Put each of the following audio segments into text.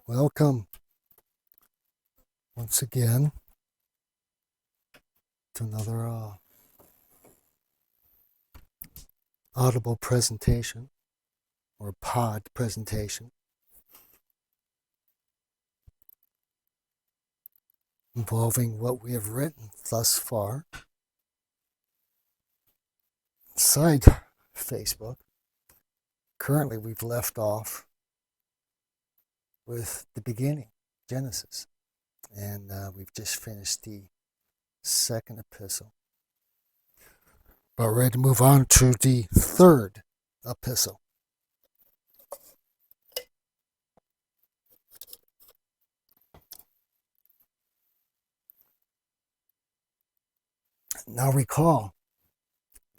Welcome once again to another audible presentation or pod presentation involving what we have written thus far inside Facebook. Currently, we've left off with the beginning, Genesis, and we've just finished the second epistle. But we're ready to move on to the third epistle. Now recall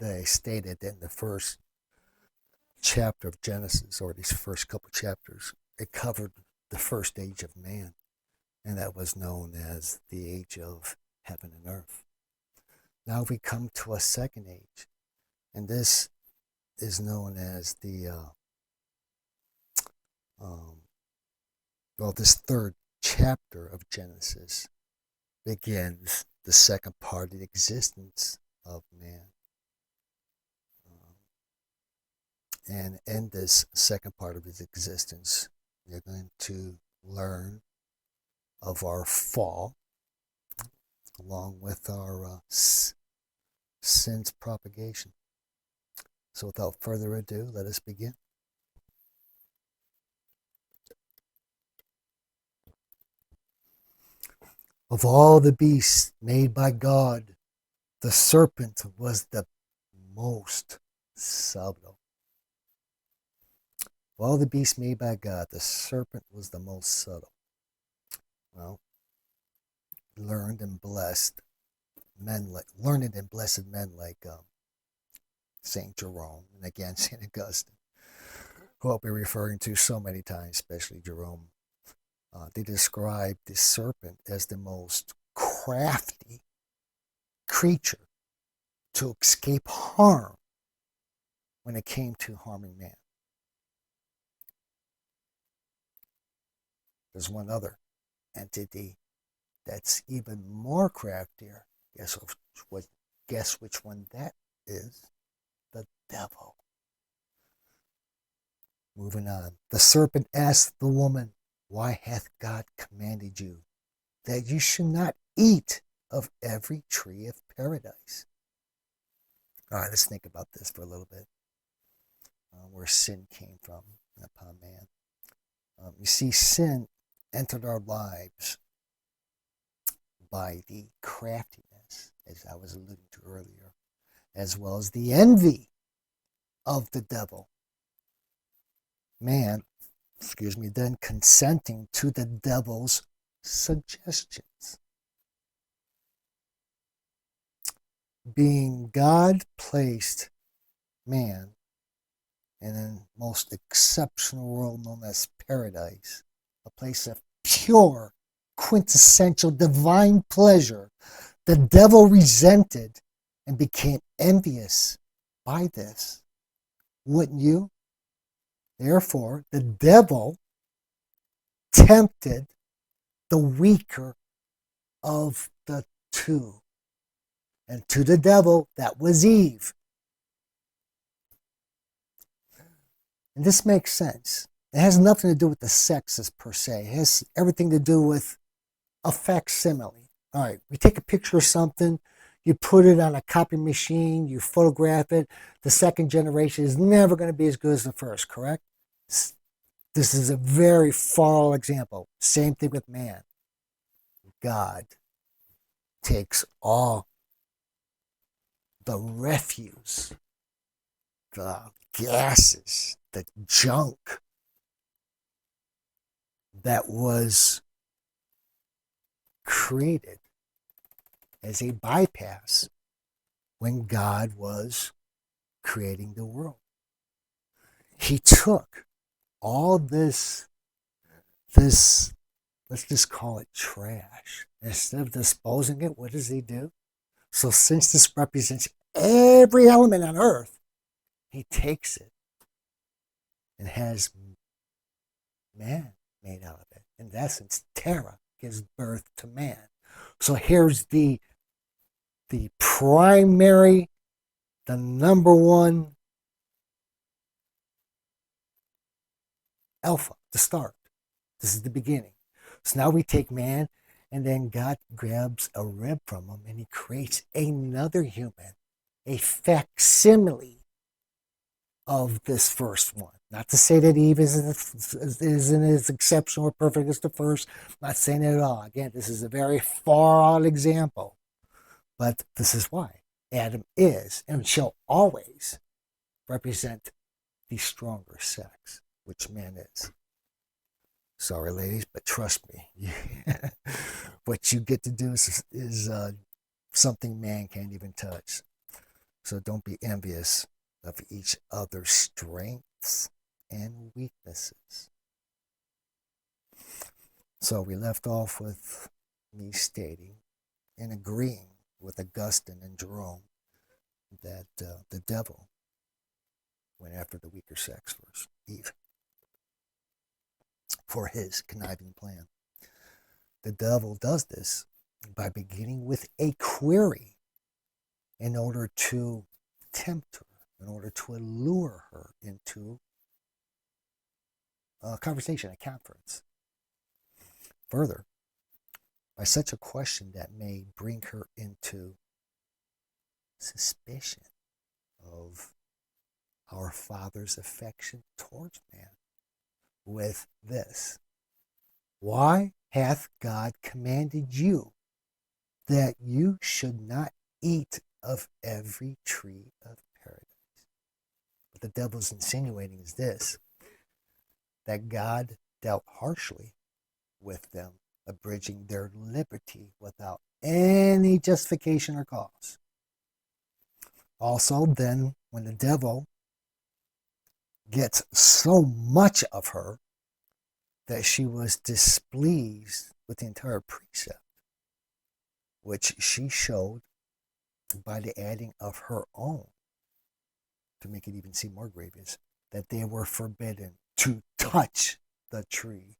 that I stated in the first chapter of Genesis, or these first couple chapters, it covered the first age of man, and that was known as the age of heaven and earth. Now we come to a second age, and this is known as the this third chapter of Genesis begins the second part of the existence of man. And in this second part of his existence, you're going to learn of our fall, along with our sin's propagation. So without further ado, let us begin. Of all the beasts made by God, the serpent was the most subtle. Of all the beasts made by God, the serpent was the most subtle. Well, learned and blessed men like Saint Jerome and again Saint Augustine, who I'll be referring to so many times, especially Jerome. They describe the serpent as the most crafty creature to escape harm when it came to harming man. There's one other entity that's even more craftier. Guess which one that is? The devil. Moving on. The serpent asked the woman, "Why hath God commanded you that you should not eat of every tree of paradise?" All right, let's think about this for a little bit. Where sin came from upon man. You see, sin entered our lives by the craftiness, as I was alluding to earlier, as well as the envy of the devil. Man, then consenting to the devil's suggestions. Being God placed man in a most exceptional world known as paradise, a place of pure, quintessential divine pleasure, the devil resented and became envious by this. Wouldn't you? Therefore, the devil tempted the weaker of the two. And to the devil, that was Eve. And this makes sense. It has nothing to do with the sexes per se. It has everything to do with a facsimile. All right, we take a picture of something, you put it on a copy machine, you photograph it. The second generation is never going to be as good as the first, correct? This is a very far example. Same thing with man. God takes all the refuse, the gases, the junk that was created as a bypass when God was creating the world. He took all this, let's just call it trash. Instead of disposing it, what does he do? So since this represents every element on earth, he takes it and has man made out of it. In essence, Terah gives birth to man. So here's the primary, the number one alpha, the start. This is the beginning. So now we take man, and then God grabs a rib from him and he creates another human, a facsimile of this first one. Not to say that Eve isn't as exceptional or perfect as the first. I'm not saying it at all. Again, this is a very far out example. But this is why Adam is and shall always represent the stronger sex, which man is. Sorry, ladies, but trust me, what you get to do is something man can't even touch. So don't be envious of each other's strengths and weaknesses. So we left off with me stating and agreeing with Augustine and Jerome that the devil went after the weaker sex first, Eve, for his conniving plan. The devil does this by beginning with a query in order to tempt her, in order to allure her into a conversation, a conference. Further, by such a question that may bring her into suspicion of our Father's affection towards man with this: why hath God commanded you that you should not eat of every tree of paradise? What the devil's insinuating is this: that God dealt harshly with them, abridging their liberty without any justification or cause. Also, then, when the devil gets so much of her that she was displeased with the entire precept, which she showed by the adding of her own, to make it even seem more grievous, that they were forbidden to touch the tree.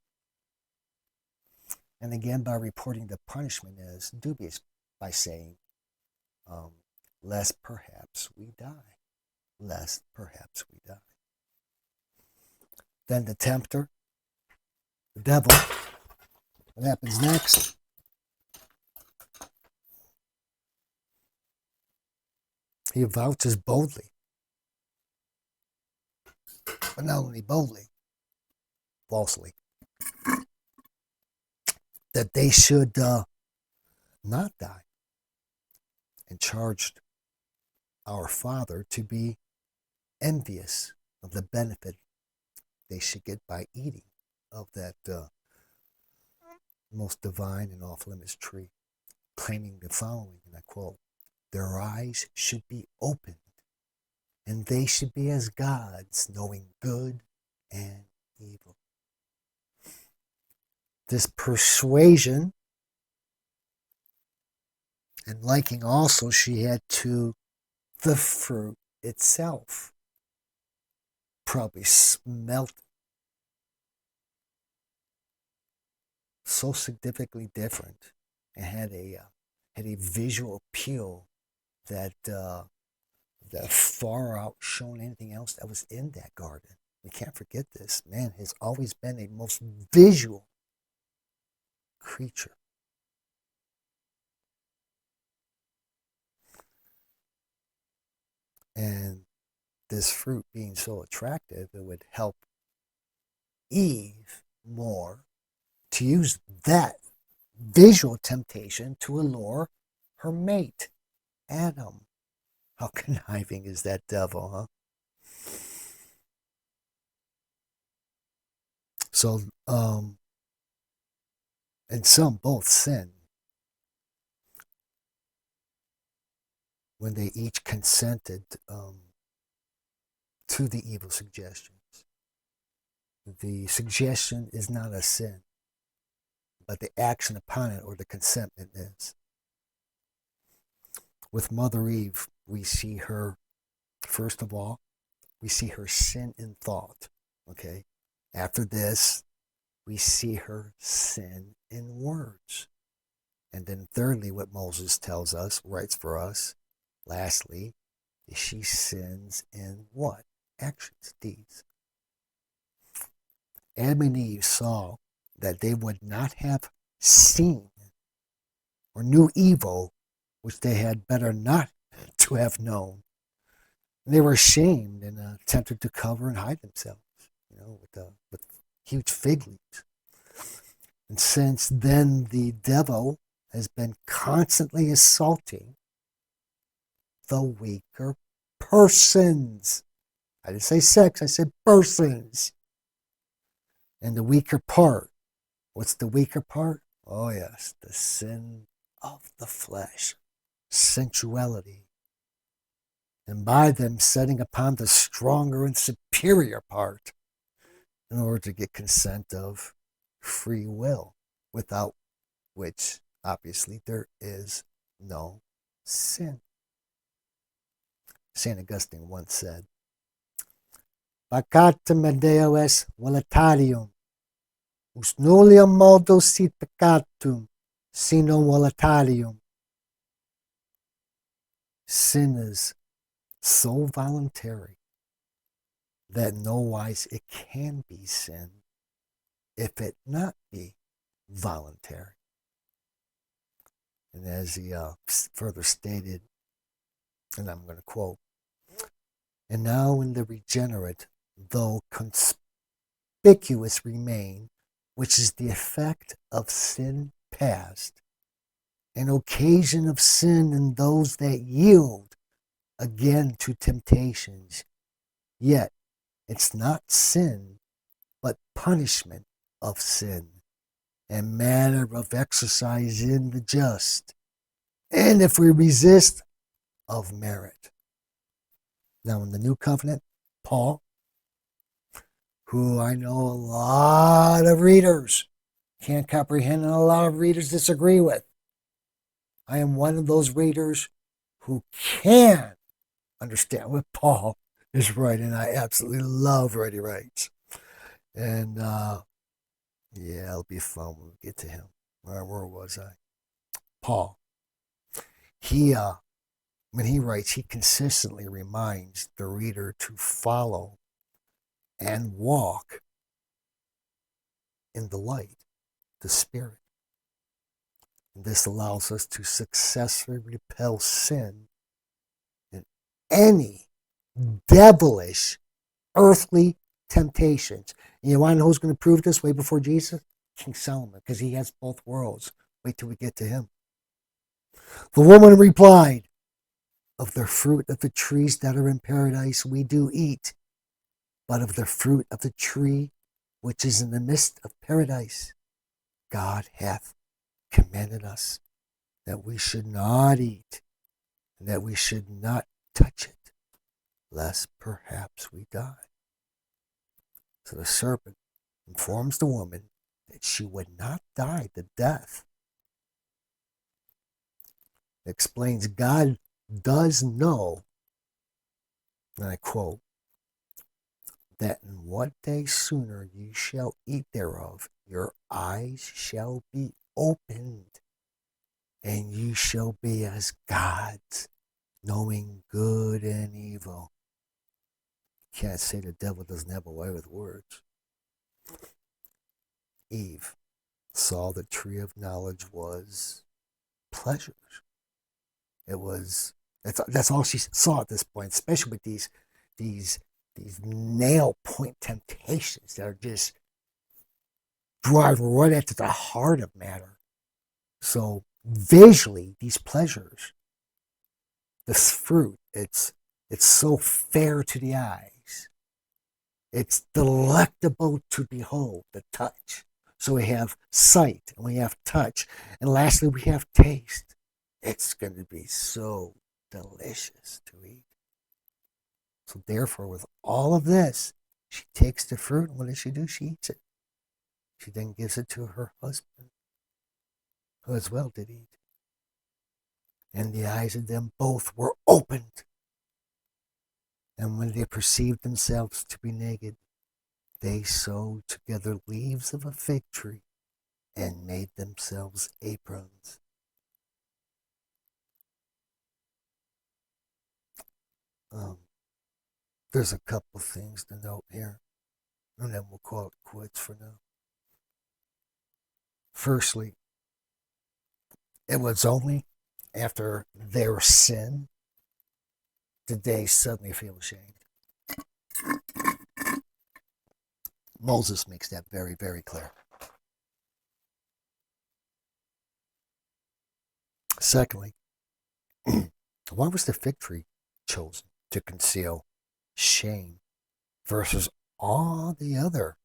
And again, by reporting the punishment as dubious, by saying, lest perhaps we die. Lest perhaps we die. Then the tempter, the devil, what happens next? He vouches boldly. But not only boldly, falsely, that they should not die, and charged our Father to be envious of the benefit they should get by eating of that most divine and off-limits tree, claiming the following, and I quote: their eyes should be opened, and they should be as gods, knowing good and evil. This persuasion and liking also she had to the fruit itself. Probably smelt so significantly different and had a visual appeal that far outshone anything else that was in that garden. We can't forget this. Man has always been a most visual creature. And this fruit being so attractive, it would help Eve more to use that visual temptation to allure her mate, Adam. How conniving is that devil, huh? So, and some both sin when they each consented to the evil suggestions. The suggestion is not a sin, but the action upon it, or the consentment, is. With Mother Eve, we see her, first of all, we see her sin in thought, okay? After this, we see her sin in words. And then thirdly, what Moses tells us, writes for us, lastly, is she sins in what? Actions, deeds. Adam and Eve saw that they would not have seen or knew evil, which they had better not to have known. And they were ashamed and attempted to cover and hide themselves, with huge fig leaves. And since then, the devil has been constantly assaulting the weaker persons. I didn't say sex, I said persons. And the weaker part, what's the weaker part? Oh yes, the sin of the flesh, sensuality. And by them setting upon the stronger and superior part in order to get consent of free will, without which obviously there is no sin. St. Augustine once said, Peccatum Deo es volatarium, us nullium modo sit peccatum, sino volatarium. Sin is so voluntary that no wise it can be sin if it not be voluntary. And as he further stated, and I'm going to quote, and now in the regenerate, though conspicuous remain, which is the effect of sin past, an occasion of sin in those that yield again to temptations, yet it's not sin, but punishment of sin, and manner of exercise in the just, and if we resist, of merit. Now in the New Covenant, Paul, who I know a lot of readers can't comprehend and a lot of readers disagree with. I am one of those readers who can understand what Paul is writing. I absolutely love what he writes. And it'll be fun when we get to him. Where was I? Paul. He, when he writes, he consistently reminds the reader to follow and walk in the light, the Spirit. And this allows us to successfully repel sin and any devilish earthly temptations. And you want to know who's going to prove this way before Jesus? King Solomon, because he has both worlds. Wait till we get to him. The woman replied, of the fruit of the trees that are in paradise we do eat, but of the fruit of the tree which is in the midst of paradise, God hath commanded us that we should not eat, and that we should not touch it, lest perhaps we die. So the serpent informs the woman that she would not die the death. It explains God does know, and I quote, that in what day sooner ye shall eat thereof, your eyes shall be opened, and ye shall be as gods, knowing good and evil. You can't say the devil doesn't have a way with words. Eve saw the tree of knowledge was pleasures. That's all she saw at this point, especially with these nail point temptations that are just drive right into the heart of matter. So visually, these pleasures, this fruit, it's so fair to the eyes. It's delectable to behold, the touch. So we have sight and we have touch. And lastly, we have taste. It's going to be so delicious to eat. So therefore, with all of this, she takes the fruit, and what does she do? She eats it. She then gives it to her husband, who as well did eat. And the eyes of them both were opened. And when they perceived themselves to be naked, They sewed together leaves of a fig tree and made themselves aprons. There's a couple things to note here, and then we'll call it quits for now. Firstly, it was only after their sin did they suddenly feel ashamed. Moses makes that very, very clear. Secondly, why was the fig tree chosen to conceal shame versus all the other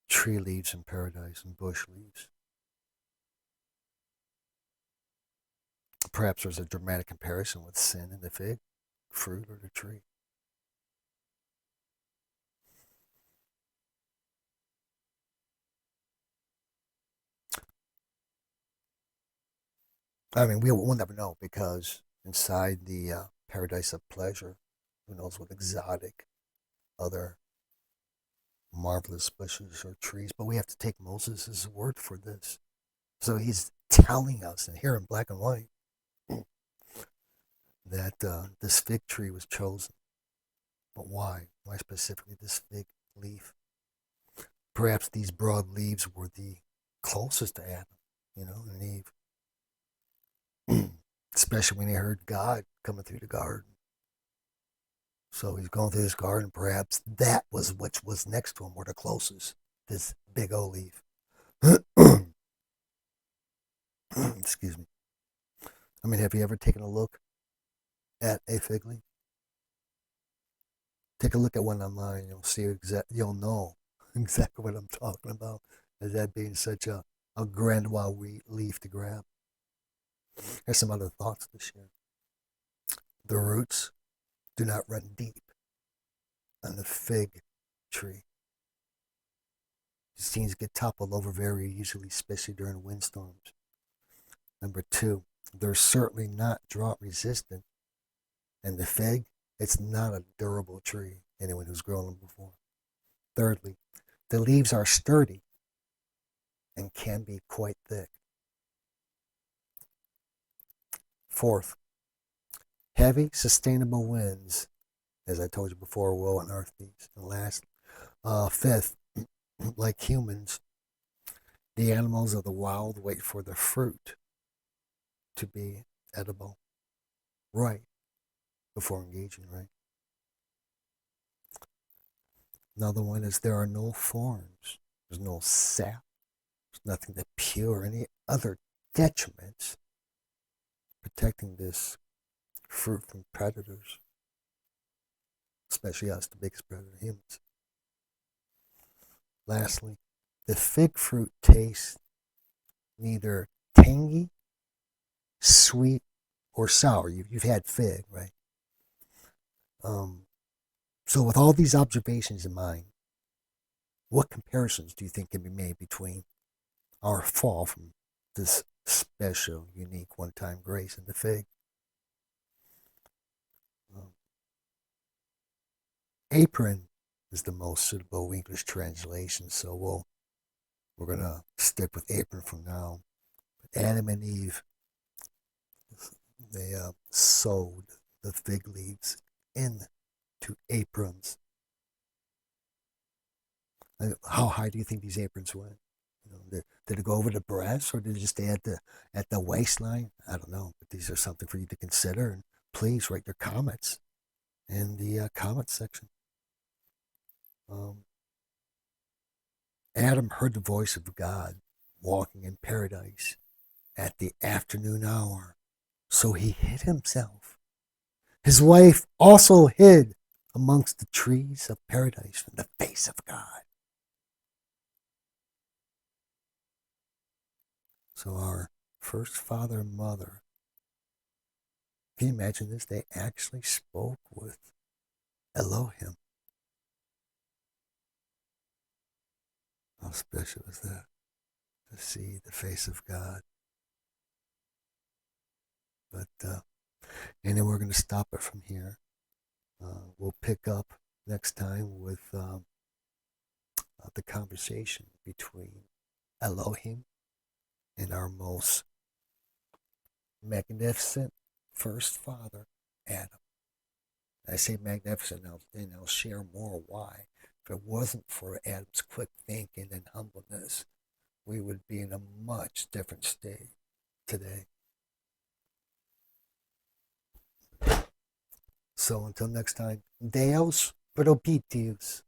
tree leaves in paradise and bush leaves? Perhaps there's a dramatic comparison with sin in the fig fruit or the tree. I mean, we'll never know because inside the paradise of pleasure, who knows what exotic other marvelous bushes or trees, but we have to take Moses' word for this. So he's telling us, and here in black and white, that this fig tree was chosen. But why? Why specifically this fig leaf? Perhaps these broad leaves were the closest to Adam, and Eve. Especially when he heard God coming through the garden. So he's going through this garden. Perhaps that was which was next to him, or the closest. This big old leaf. Excuse me. I mean, have you ever taken a look at a fig leaf? Take a look at one online. You'll know exactly what I'm talking about. As that being such a grand wild leaf to grab. There's some other thoughts to share. The roots do not run deep on the fig tree. These things get toppled over very easily, especially during windstorms. Number two, they're certainly not drought resistant. And the fig, it's not a durable tree. Anyone who's grown them before. Thirdly, the leaves are sturdy and can be quite thick. Fourth, heavy, sustainable winds, as I told you before, will unearth these. And last, fifth, like humans, the animals of the wild wait for the fruit to be edible, right, before engaging, right? Another one is there are no thorns, there's no sap, there's nothing to pure any other detriments protecting this fruit from predators, especially us, the biggest predator, humans. Lastly, the fig fruit tastes neither tangy, sweet, or sour. You've had fig, right? So with all these observations in mind, what comparisons do you think can be made between our fall from this special, unique, one-time grace and the fig? Um, apron is the most suitable English translation, so we're gonna stick with apron from now. Adam and Eve, they sewed the fig leaves into aprons. How high do you think these aprons went? Did it go over the breast, or did it just stay at the waistline? I don't know, but these are something for you to consider. And please write your comments in the comment section. Adam heard the voice of God walking in paradise at the afternoon hour, so he hid himself. His wife also hid amongst the trees of paradise from the face of God. So our first father and mother, can you imagine this? They actually spoke with Elohim. How special is that? To see the face of God. But and then we're going to stop it from here. We'll pick up next time with the conversation between Elohim and our most magnificent first father, Adam. I say magnificent, and I'll share more why. If it wasn't for Adam's quick thinking and humbleness, we would be in a much different state today. So until next time, Deus propitius.